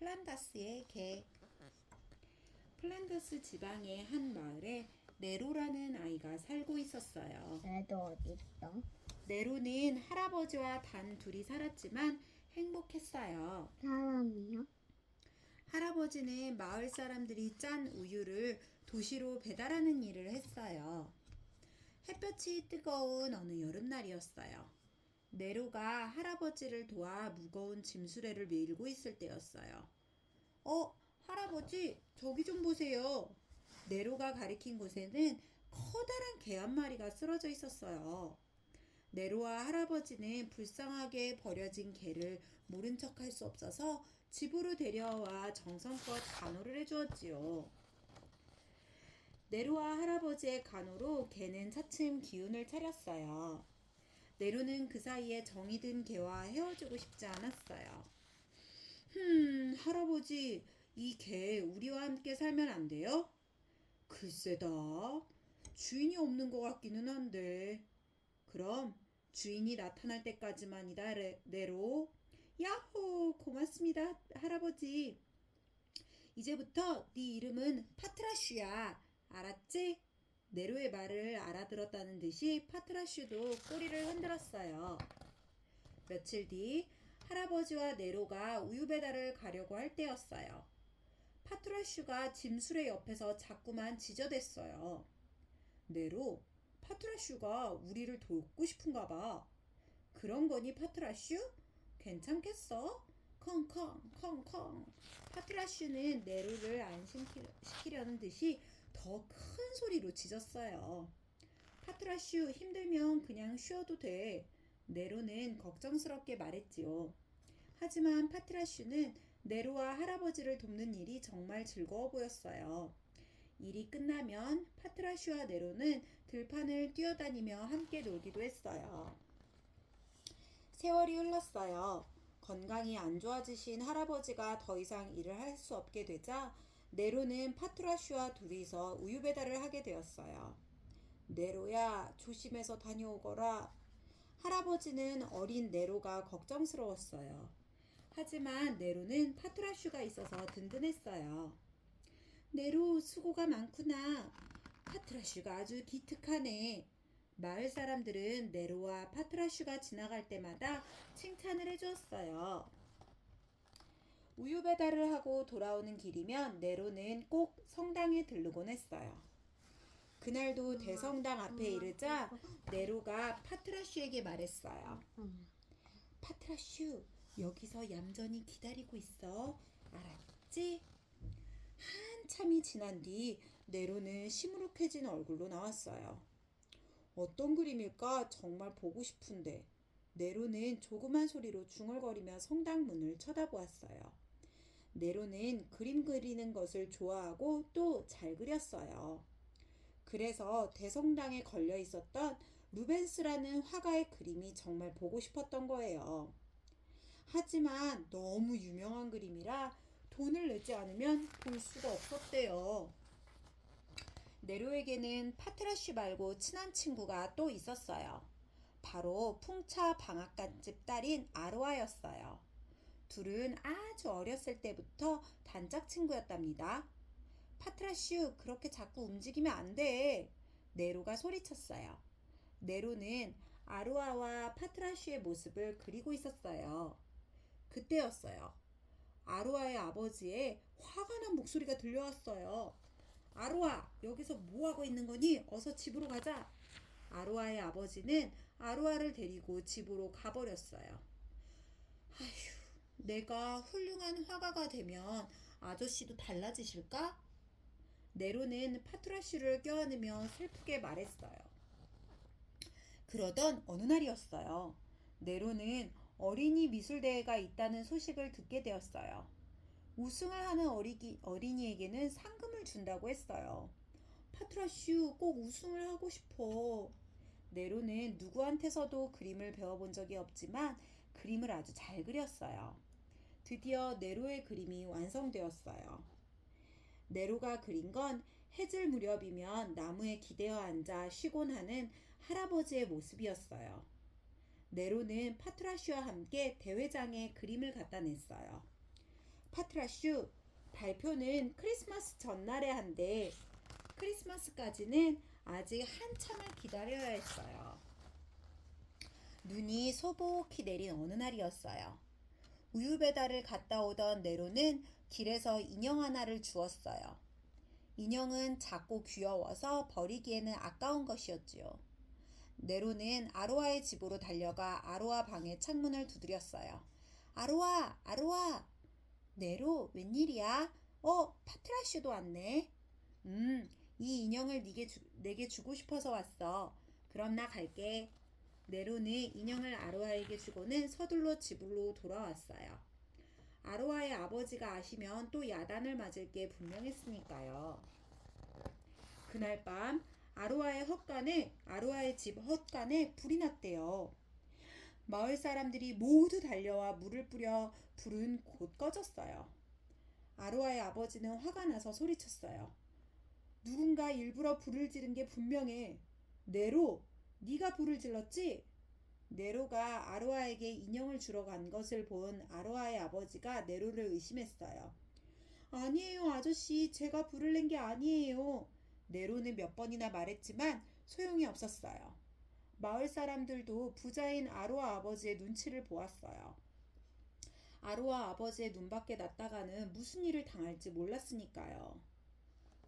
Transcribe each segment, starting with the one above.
플란다스의 개. 플란다스 지방의 한 마을에 네로라는 아이가 살고 있었어요. 애도 어디 있어? 네로는 할아버지와 단 둘이 살았지만 행복했어요. 사람이요? 할아버지는 마을 사람들이 짠 우유를 도시로 배달하는 일을 했어요. 햇볕이 뜨거운 어느 여름날이었어요. 네로가 할아버지를 도와 무거운 짐수레를 밀고 있을 때였어요. 할아버지, 저기 좀 보세요. 네로가 가리킨 곳에는 커다란 개 한 마리가 쓰러져 있었어요. 네로와 할아버지는 불쌍하게 버려진 개를 모른 척 할 수 없어서 집으로 데려와 정성껏 간호를 해주었지요. 네로와 할아버지의 간호로 개는 차츰 기운을 차렸어요. 네로는 그 사이에 정이 든 개와 헤어지고 싶지 않았어요. 할아버지, 이 개 우리와 함께 살면 안 돼요? 글쎄다. 주인이 없는 것 같기는 한데. 그럼 주인이 나타날 때까지만이다, 네로. 야호, 고맙습니다, 할아버지. 이제부터 네 이름은 파트라슈야. 알았지? 네로의 말을 알아들었다는 듯이 파트라슈도 꼬리를 흔들었어요. 며칠 뒤 할아버지와 네로가 우유 배달을 가려고 할 때였어요. 파트라슈가 짐수레 옆에서 자꾸만 지저댔어요. 네로, 파트라슈가 우리를 돕고 싶은가 봐. 그런 거니, 파트라슈? 괜찮겠어? 컹컹 컹컹. 파트라슈는 네로를 안심시키려는 듯이 더 큰 소리로 짖었어요. 파트라슈, 힘들면 그냥 쉬어도 돼. 네로는 걱정스럽게 말했지요. 하지만 파트라슈는 네로와 할아버지를 돕는 일이 정말 즐거워 보였어요. 일이 끝나면 파트라슈와 네로는 들판을 뛰어다니며 함께 놀기도 했어요. 세월이 흘렀어요. 건강이 안 좋아지신 할아버지가 더 이상 일을 할 수 없게 되자 네로는 파트라슈와 둘이서 우유 배달을 하게 되었어요. 네로야, 조심해서 다녀오거라. 할아버지는 어린 네로가 걱정스러웠어요. 하지만 네로는 파트라슈가 있어서 든든했어요. 네로, 수고가 많구나. 파트라슈가 아주 기특하네. 마을 사람들은 네로와 파트라슈가 지나갈 때마다 칭찬을 해주었어요. 우유 배달을 하고 돌아오는 길이면 네로는 꼭 성당에 들르곤 했어요. 그날도 대성당 앞에 이르자 네로가 파트라슈에게 말했어요. 파트라슈, 여기서 얌전히 기다리고 있어. 알았지? 한참이 지난 뒤 네로는 시무룩해진 얼굴로 나왔어요. 어떤 그림일까 정말 보고 싶은데. 네로는 조그만 소리로 중얼거리며 성당 문을 쳐다보았어요. 네로는 그림 그리는 것을 좋아하고 또 잘 그렸어요. 그래서 대성당에 걸려 있었던 루벤스라는 화가의 그림이 정말 보고 싶었던 거예요. 하지만 너무 유명한 그림이라 돈을 내지 않으면 볼 수가 없었대요. 네로에게는 파트라슈 말고 친한 친구가 또 있었어요. 바로 풍차 방앗간집 딸인 아로아였어요. 둘은 아주 어렸을 때부터 단짝 친구였답니다. 파트라슈, 그렇게 자꾸 움직이면 안 돼. 네로가 소리쳤어요. 네로는 아로아와 파트라슈의 모습을 그리고 있었어요. 그때였어요. 아로아의 아버지의 화가 난 목소리가 들려왔어요. 아로아, 여기서 뭐하고 있는 거니? 어서 집으로 가자. 아로아의 아버지는 아로아를 데리고 집으로 가버렸어요. 아휴, 내가 훌륭한 화가가 되면 아저씨도 달라지실까? 네로는 파트라슈를 껴안으며 슬프게 말했어요. 그러던 어느 날이었어요. 네로는 어린이 미술대회가 있다는 소식을 듣게 되었어요. 우승을 하는 어린이에게는 상금을 준다고 했어요. 파트라슈, 꼭 우승을 하고 싶어. 네로는 누구한테서도 그림을 배워본 적이 없지만 그림을 아주 잘 그렸어요. 드디어 네로의 그림이 완성되었어요. 네로가 그린 건 해질 무렵이면 나무에 기대어 앉아 쉬곤 하는 할아버지의 모습이었어요. 네로는 파트라슈와 함께 대회장에 그림을 갖다 냈어요. 파트라슈, 발표는 크리스마스 전날에 한대 크리스마스까지는 아직 한참을 기다려야 했어요. 눈이 소복히 내린 어느 날이었어요. 우유 배달을 갔다 오던 네로는 길에서 인형 하나를 주었어요. 인형은 작고 귀여워서 버리기에는 아까운 것이었지요. 네로는 아로아의 집으로 달려가 아로아 방의 창문을 두드렸어요. 아로아, 아로아! 네로, 웬일이야? 파트라슈도 왔네. 이 인형을 내게 주고 싶어서 왔어. 그럼 나 갈게. 네로는 인형을 아로아에게 주고는 서둘러 집으로 돌아왔어요. 아로아의 아버지가 아시면 또 야단을 맞을 게 분명했으니까요. 그날 밤 아로아의 집 헛간에 불이 났대요. 마을 사람들이 모두 달려와 물을 뿌려 불은 곧 꺼졌어요. 아로아의 아버지는 화가 나서 소리쳤어요. 누군가 일부러 불을 지른 게 분명해. 네로, 네가 불을 질렀지? 네로가 아로아에게 인형을 주러 간 것을 본 아로아의 아버지가 네로를 의심했어요. 아니에요, 아저씨. 제가 불을 낸 게 아니에요. 네로는 몇 번이나 말했지만 소용이 없었어요. 마을 사람들도 부자인 아로아 아버지의 눈치를 보았어요. 아로아 아버지의 눈밖에 났다가는 무슨 일을 당할지 몰랐으니까요.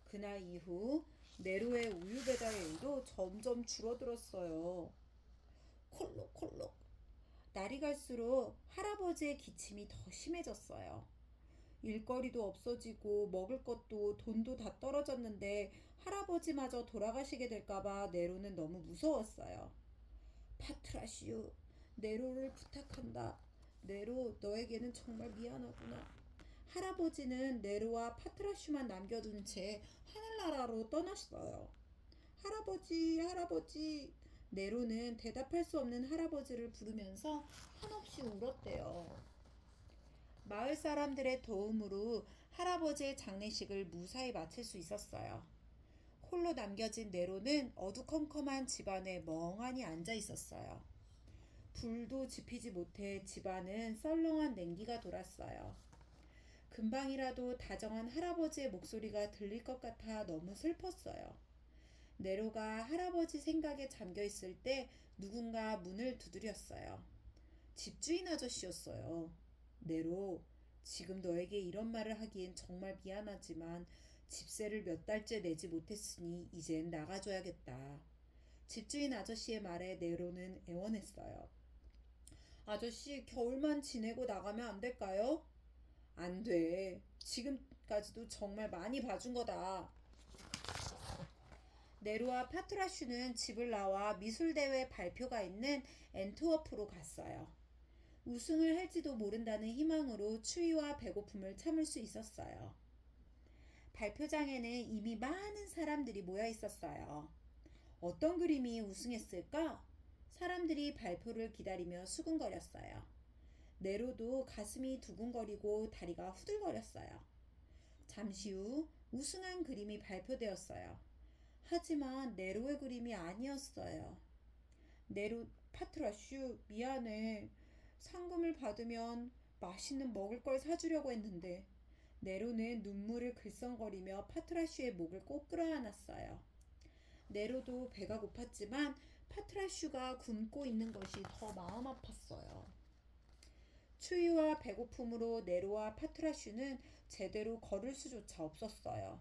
그날 이후 네로의 우유 배달 일도 점점 줄어들었어요. 콜록콜록. 날이 갈수록 할아버지의 기침이 더 심해졌어요. 일거리도 없어지고 먹을 것도 돈도 다 떨어졌는데 할아버지마저 돌아가시게 될까봐 네로는 너무 무서웠어요. 파트라슈, 네로를 부탁한다. 네로, 너에게는 정말 미안하구나. 할아버지는 네로와 파트라슈만 남겨둔 채 하늘나라로 떠났어요. 할아버지, 할아버지. 네로는 대답할 수 없는 할아버지를 부르면서 한없이 울었대요. 마을 사람들의 도움으로 할아버지의 장례식을 무사히 마칠 수 있었어요. 홀로 남겨진 네로는 어두컴컴한 집안에 멍하니 앉아 있었어요. 불도 지피지 못해 집안은 썰렁한 냉기가 돌았어요. 금방이라도 다정한 할아버지의 목소리가 들릴 것 같아 너무 슬펐어요. 네로가 할아버지 생각에 잠겨 있을 때 누군가 문을 두드렸어요. 집주인 아저씨였어요. 네로, 지금 너에게 이런 말을 하기엔 정말 미안하지만 집세를 몇 달째 내지 못했으니 이젠 나가줘야겠다. 집주인 아저씨의 말에 네로는 애원했어요. 아저씨, 겨울만 지내고 나가면 안 될까요? 안 돼. 지금까지도 정말 많이 봐준 거다. 네로와 파트라슈는 집을 나와 미술대회 발표가 있는 앤트워프로 갔어요. 우승을 할지도 모른다는 희망으로 추위와 배고픔을 참을 수 있었어요. 발표장에는 이미 많은 사람들이 모여 있었어요. 어떤 그림이 우승했을까? 사람들이 발표를 기다리며 수군거렸어요. 네로도 가슴이 두근거리고 다리가 후들거렸어요. 잠시 후 우승한 그림이 발표되었어요. 하지만 네로의 그림이 아니었어요. 네로, 파트라슈, 미안해. 상금을 받으면 맛있는 먹을 걸 사주려고 했는데. 네로는 눈물을 글썽거리며 파트라슈의 목을 꼭 끌어안았어요. 네로도 배가 고팠지만 파트라슈가 굶고 있는 것이 더 마음 아팠어요. 추위와 배고픔으로 네로와 파트라슈는 제대로 걸을 수조차 없었어요.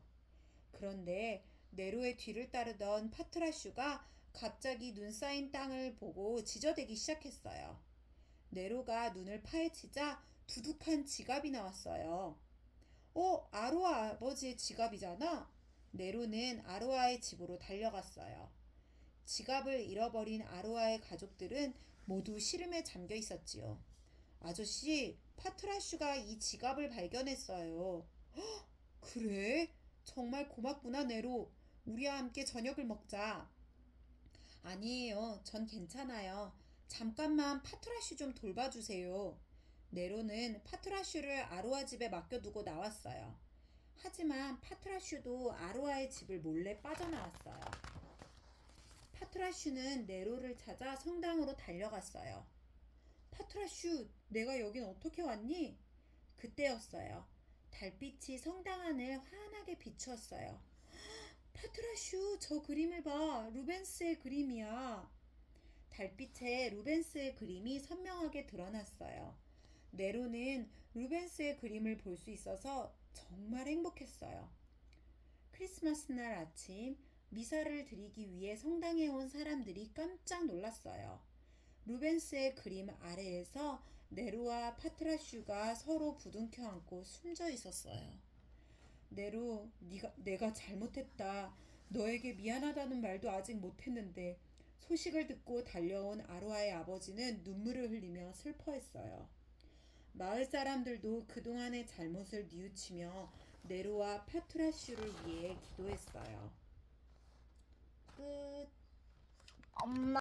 그런데 네로의 뒤를 따르던 파트라슈가 갑자기 눈 쌓인 땅을 보고 지저대기 시작했어요. 네로가 눈을 파헤치자 두둑한 지갑이 나왔어요. 아로아 아버지의 지갑이잖아. 네로는 아로아의 집으로 달려갔어요. 지갑을 잃어버린 아로아의 가족들은 모두 시름에 잠겨 있었지요. 아저씨, 파트라슈가 이 지갑을 발견했어요. 헉, 그래? 정말 고맙구나, 네로. 우리와 함께 저녁을 먹자. 아니에요. 전 괜찮아요. 잠깐만 파트라슈 좀 돌봐주세요. 네로는 파트라슈를 아로아 집에 맡겨두고 나왔어요. 하지만 파트라슈도 아로아의 집을 몰래 빠져나왔어요. 파트라슈는 네로를 찾아 성당으로 달려갔어요. 파트라슈, 내가 여긴 어떻게 왔니? 그때였어요. 달빛이 성당 안을 환하게 비추었어요. 파트라슈, 저 그림을 봐. 루벤스의 그림이야. 달빛에 루벤스의 그림이 선명하게 드러났어요. 네로는 루벤스의 그림을 볼 수 있어서 정말 행복했어요. 크리스마스 날 아침, 미사를 드리기 위해 성당에 온 사람들이 깜짝 놀랐어요. 루벤스의 그림 아래에서 네로와 파트라슈가 서로 부둥켜 안고 숨져 있었어요. 네로, 내가 잘못했다. 너에게 미안하다는 말도 아직 못했는데 소식을 듣고 달려온 아로아의 아버지는 눈물을 흘리며 슬퍼했어요. 마을 사람들도 그동안의 잘못을 뉘우치며 네로와 파트라슈를 위해 기도했어요. 끝. 엄마.